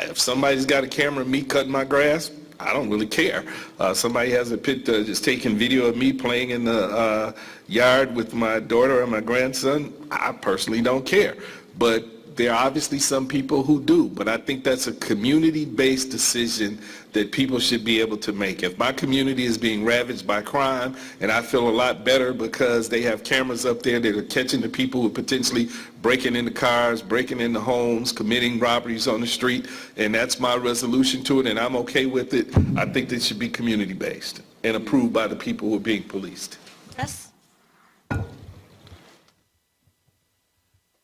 if somebody's got a camera of me cutting my grass, I don't really care. Somebody has a picture just taking video of me playing in the yard with my daughter or my grandson, I personally don't care. But there are obviously some people who do, but I think that's a community-based decision that people should be able to make. If my community is being ravaged by crime, and I feel a lot better because they have cameras up there that are catching the people who are potentially breaking into cars, breaking into homes, committing robberies on the street, and that's my resolution to it, and I'm okay with it, I think that should be community-based and approved by the people who are being policed. Chris?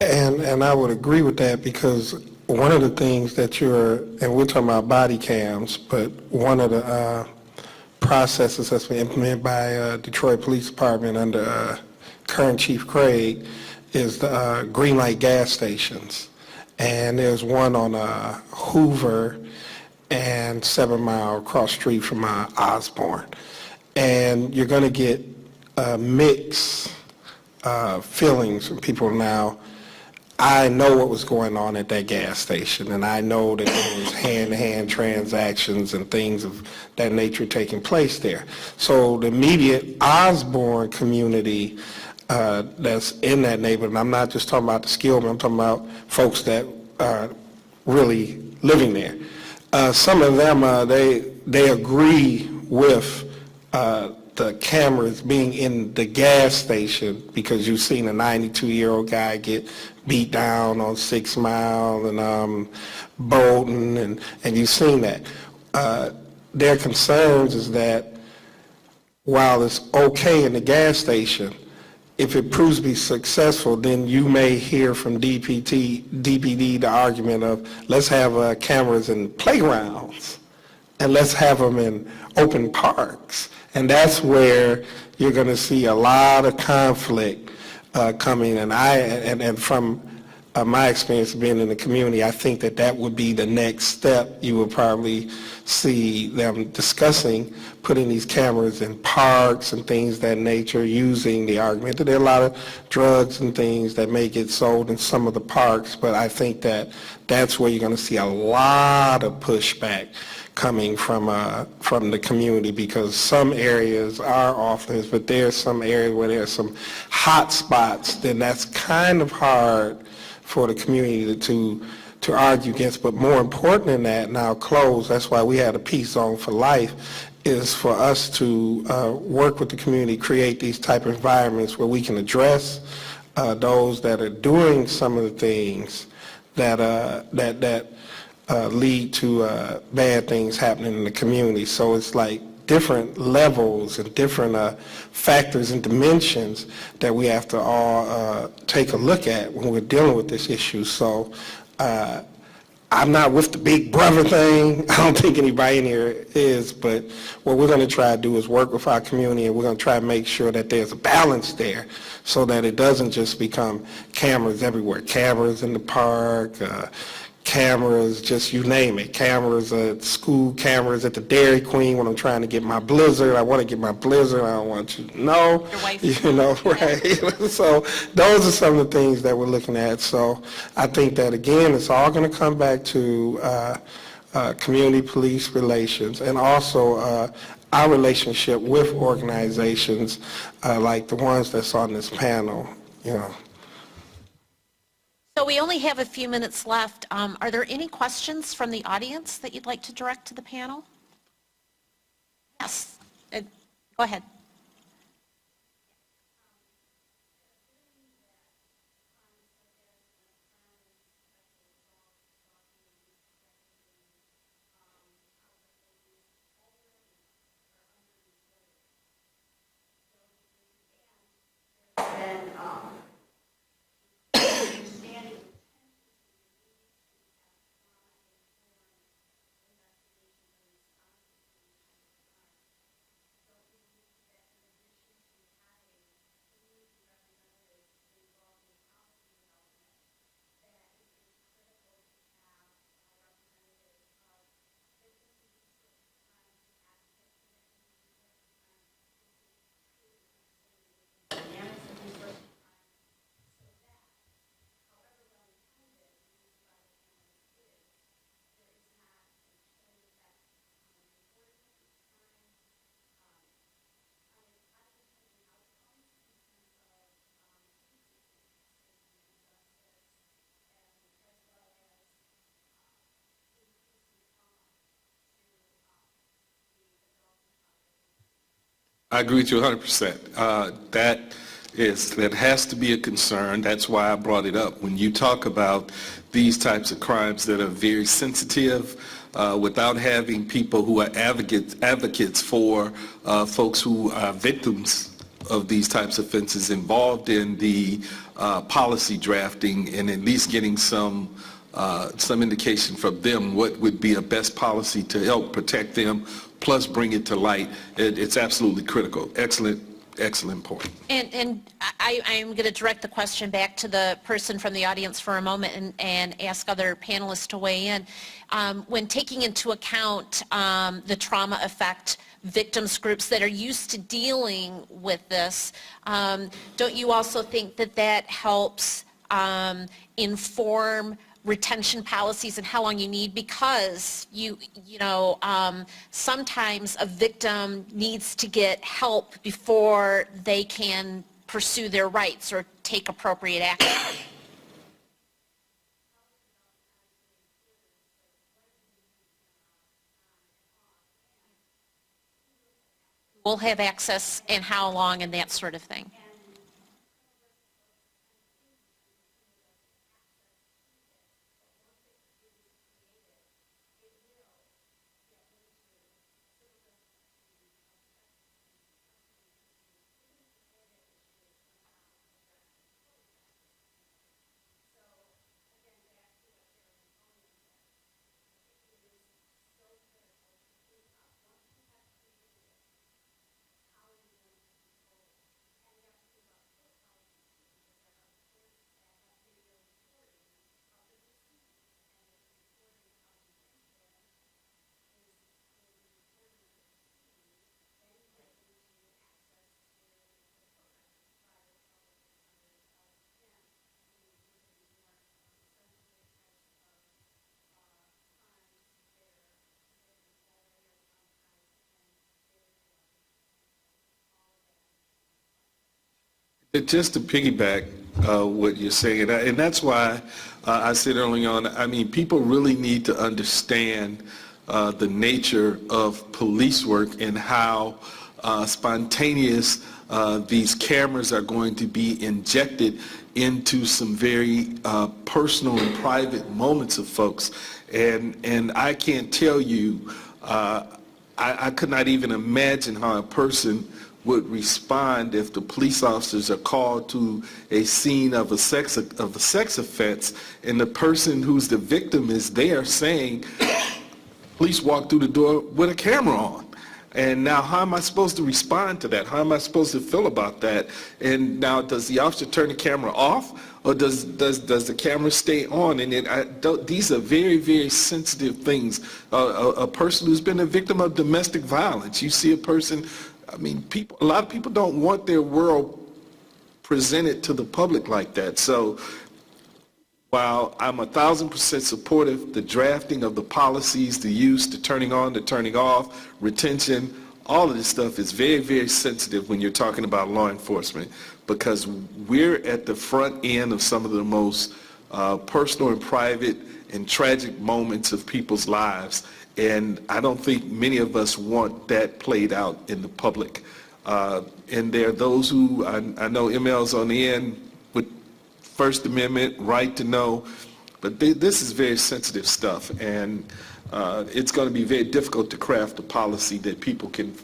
And I would agree with that, because one of the things that and we're talking about body cams, but one of the processes that's been implemented by Detroit Police Department under current Chief Craig is the green light gas stations. And there's one on Hoover and 7 Mile across the street from Osborne. And you're going to get a mix feelings from people now. I know what was going on at that gas station, and I know that there was hand-to-hand transactions and things of that nature taking place there. So the immediate Osborne community that's in that neighborhood, and I'm not just talking about the Skillman, I'm talking about folks that are really living there. Some of them, they agree with the cameras being in the gas station because you've seen a 92-year-old guy get beat down on 6 Mile and Bolton, and you've seen that. Their concerns is that while it's okay in the gas station, if it proves to be successful, then you may hear from DPD the argument of let's have cameras in playgrounds and let's have them in open parks. And that's where you're going to see a lot of conflict coming. And from my experience being in the community, I think that would be the next step. You will probably see them discussing putting these cameras in parks and things of that nature, using the argument that there are a lot of drugs and things that may get sold in some of the parks. But I think that's where you're going to see a lot of pushback coming from the community, because some areas are off limits, but there's some areas where there's some hot spots, then that's kind of hard for the community to argue against. But more important than that, and I'll close, that's why we had a Peace Zone for Life, is for us to work with the community, create these type of environments where we can address those that are doing some of the things that lead to bad things happening in the community. So it's like different levels and different factors and dimensions that we have to all take a look at when we're dealing with this issue. So I'm not with the big brother thing. I don't think anybody in here is, but what we're going to try to do is work with our community, and we're going to try to make sure that there's a balance there so that it doesn't just become cameras everywhere. Cameras in the park, cameras, just you name it, cameras at school, cameras at the Dairy Queen when I'm trying to get my Blizzard. I want to get my Blizzard. I don't want you to know. Your wife. You know, right? So those are some of the things that we're looking at. So I think that, again, it's all going to come back to community police relations, and also our relationship with organizations like the ones that's on this panel, you know. So we only have a few minutes left. Are there any questions from the audience that you'd like to direct to the panel? Yes. Go ahead. I agree with you 100%. That has to be a concern. That's why I brought it up. When you talk about these types of crimes that are very sensitive, without having people who are advocates for folks who are victims of these types of offenses involved in the policy drafting, and at least getting some indication from them what would be a best policy to help protect them, plus bring it to light. It's absolutely critical. Excellent excellent point. And I'm going to direct the question back to the person from the audience for a moment and ask other panelists to weigh in. When taking into account the trauma effect victims groups that are used to dealing with this, don't you also think that that helps inform retention policies and how long you need, because sometimes a victim needs to get help before they can pursue their rights or take appropriate action? Will have access and how long and that sort of thing. Just to piggyback what you're saying, and that's why I said early on, I mean, people really need to understand the nature of police work and how spontaneous these cameras are going to be injected into some very personal and private moments of folks. And I can't tell you, I could not even imagine how a person would respond if the police officers are called to a scene of a sex offense and the person who's the victim is there saying, police walked through the door with a camera on. And now how am I supposed to respond to that? How am I supposed to feel about that? And now does the officer turn the camera off, or does the camera stay on? And these are very, very sensitive things. A person who's been a victim of domestic violence, you see a person, I mean, a lot of people don't want their world presented to the public like that. So while I'm 1,000% supportive, the drafting of the policies, the use, the turning on, the turning off, retention, all of this stuff is very, very sensitive when you're talking about law enforcement, because we're at the front end of some of the most personal and private and tragic moments of people's lives. And I don't think many of us want that played out in the public. And there are those who, I know ML's on the end with First Amendment, right to know, but this is very sensitive stuff, and it's going to be very difficult to craft a policy that people can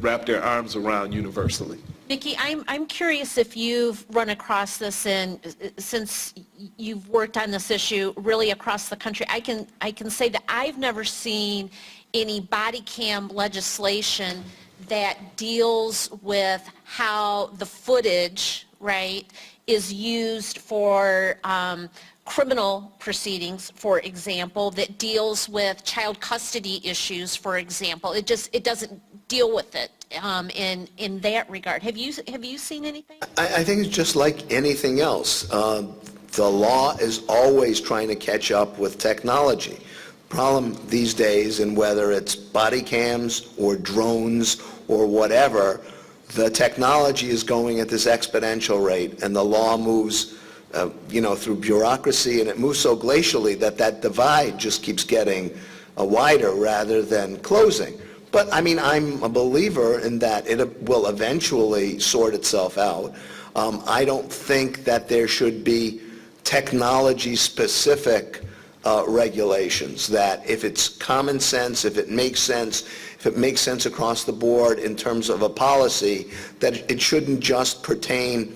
wrap their arms around universally. Nikki, I'm curious if you've run across this, and since you've worked on this issue really across the country, I can say that I've never seen any body cam legislation that deals with how the footage, right, is used for criminal proceedings, for example, that deals with child custody issues, for example. It doesn't deal with it in that regard. Have you seen anything? I think it's just like anything else. The law is always trying to catch up with technology. Problem these days, and whether it's body cams or drones or whatever, the technology is going at this exponential rate, and the law moves through bureaucracy, and it moves so glacially that divide just keeps getting wider rather than closing. But I mean, I'm a believer in that it will eventually sort itself out. I don't think that there should be technology-specific regulations, that if it's common sense, if it makes sense across the board in terms of a policy, that it shouldn't just pertain,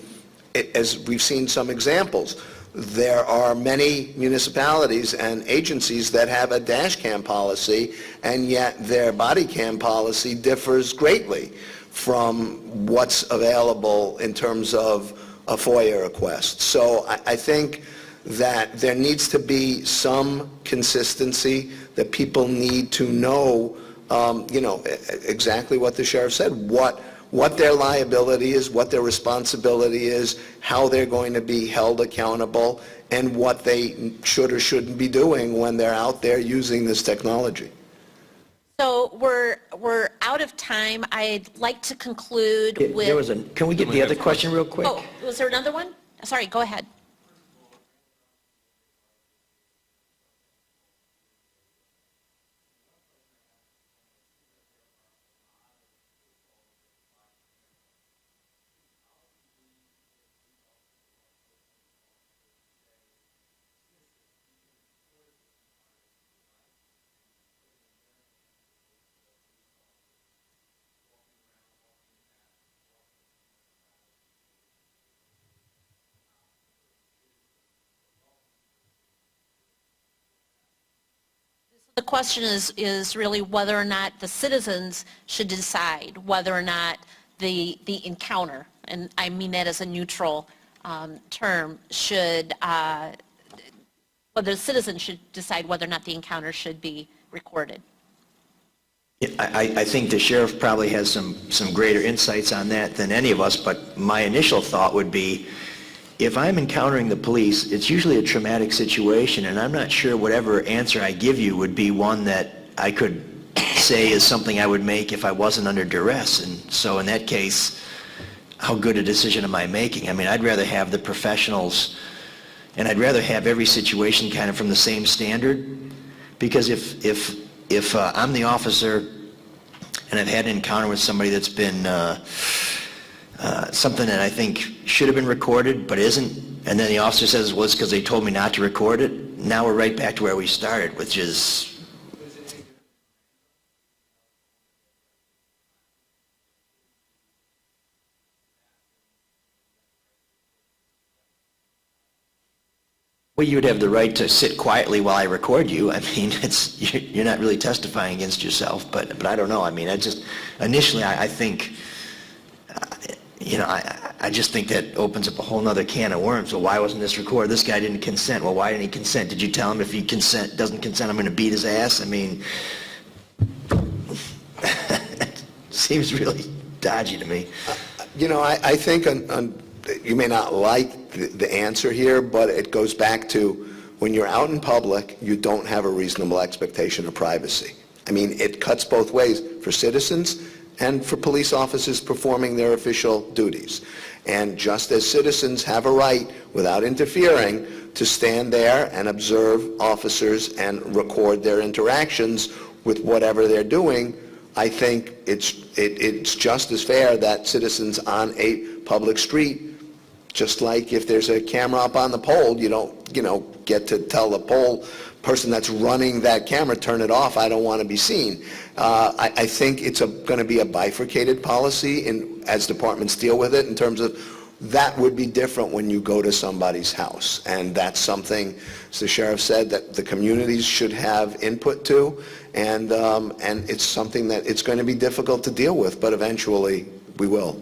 as we've seen some examples. There are many municipalities and agencies that have a dash cam policy, and yet their body cam policy differs greatly. from what's available in terms of a FOIA request. So I think that there needs to be some consistency, that people need to know, exactly what the sheriff said, what their liability is, what their responsibility is, how they're going to be held accountable, and what they should or shouldn't be doing when they're out there using this technology. So we're out of time. I'd like to conclude with... There was can we get the other question real quick? Oh, was there another one? Sorry, go ahead. The question is really whether or not the citizens should decide whether or not the encounter, and I mean that as a neutral term, whether the citizens should decide whether or not the encounter should be recorded. I think the sheriff probably has some greater insights on that than any of us, but my initial thought would be, if I'm encountering the police, it's usually a traumatic situation, and I'm not sure whatever answer I give you would be one that I could say is something I would make if I wasn't under duress. And so in that case, how good a decision am I making? I mean, I'd rather have the professionals, and I'd rather have every situation kind of from the same standard, because if I'm the officer and I've had an encounter with somebody that's been something that I think should have been recorded but isn't, and then the officer says, well, it's because they told me not to record it, now we're right back to where we started, which is... Well, you would have the right to sit quietly while I record you. I mean, you're not really testifying against yourself, but I don't know. I mean, initially, I think... I just think that opens up a whole other can of worms. Well, why wasn't this recorded? This guy didn't consent. Well, why didn't he consent? Did you tell him if he doesn't consent, I'm going to beat his ass? I mean, it seems really dodgy to me. I think you may not like the answer here, but it goes back to when you're out in public, you don't have a reasonable expectation of privacy. I mean, it cuts both ways for citizens and for police officers performing their official duties. And just as citizens have a right, without interfering, to stand there and observe officers and record their interactions with whatever they're doing, I think it's just as fair that citizens on a public street, just like if there's a camera up on the pole, you don't get to tell the pole person that's running that camera, turn it off, I don't want to be seen. I think it's going to be a bifurcated policy as departments deal with it, in terms of that would be different when you go to somebody's house. And that's something, as the sheriff said, that the communities should have input to, and it's something that it's going to be difficult to deal with, but eventually we will.